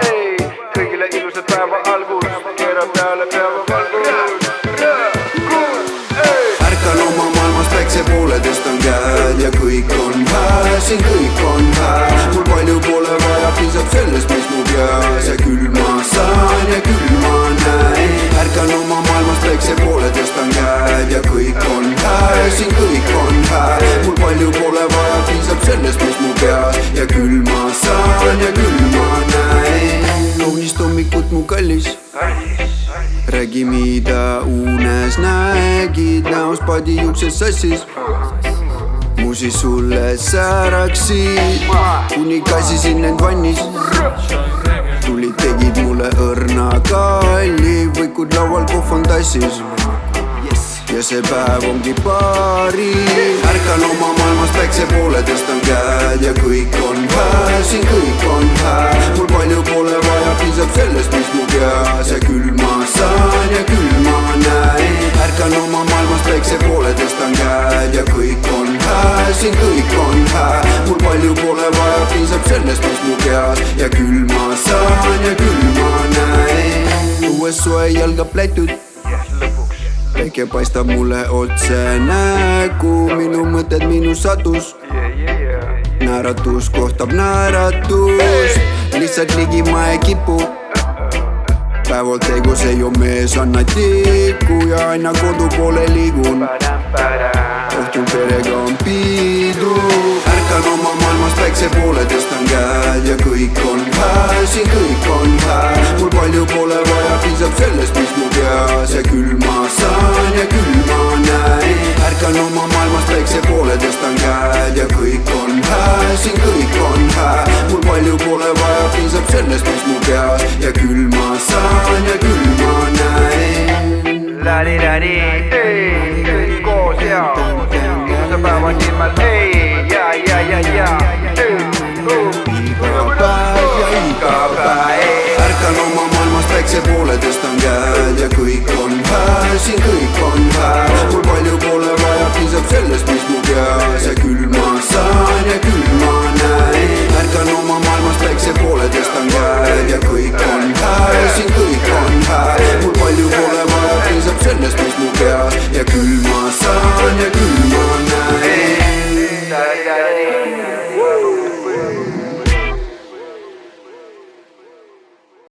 Ei, kõigile ilusat päeva algust, keera peale päevavalgust. Ärkan oma maailmas päikse poole, tõstan käed ja kõik on hää, siin kõik on hää. Mul palju pole vaja, piisab sellest, mis mu peas ja küll ma saan ja küll ma näen. Ärkan oma maailmas päikse poole, tõstan käed ja kõik on hää, siin kõik on hää. Mul palju pole vaja, piisab sellest, mis mu peas ja küll ma saan ja küll ma näen. Kaunist hommikut mu kallis, räägi mida unes nägid, näos padijuksed sassis mu siis sulle sääraksid, kuni kassisin end vannis. Tulid, tegid mulle õrna kalli, võikud laual, kohv on tassis ja see päev ongi paari. Ärkan oma maailmas päikse poole, tõstan käed ja kõik on hää, siin kõik on hää. Mul palju pole vaja, piisab sellest, mis mu peas ja küll ma saan ja küll ma näen. Ärkan oma maailmas päikse poole, tõstan käed ja kõik on hää, siin kõik on hää. Mul palju pole vaja, piisab sellest, mis mu peas ja küll ma saan ja küll ma näen. Õues soe jalgab läitud, päike paistab mulle otse nägu, minu mõtted, minu sadus. Naeratus kohtab naeratust, lihtsalt ligi ma ei kipu. Päeval tegus ei oo mees, anna tiku ja aina kodu poole liigun. Õhtul perega on piidu. Ärkan oma maailmas päikse poole, tõstan käed ja kõik on hää, siin kõik on hää. Mul palju pole vaja, piisab sellest, mis mu peas ja küll ma saan ja küll ma näen. Ärkan oma maailmas päikse poole, tõstan käed ja kõik on hää, siin kõik on hää. Mul palju pole vaja, piisab sellest, mis mu peas ja küll ma saan ja küll ma näen. Lali-lali, ei, kõik koos ja ilusa päeva nimel, ei, ja, iga päev ja iga päev. Ärkan oma maailmas päikse poole, tõstan käed ja kõik on hää, siin kõik on hää. Mul palju pole vaja, piisab sellest, mis mu peas ja küll ma saan ja küll ma näen. Ärkan oma maailmas päikse poole, tõstan käed ja kõik on hää, siin kõik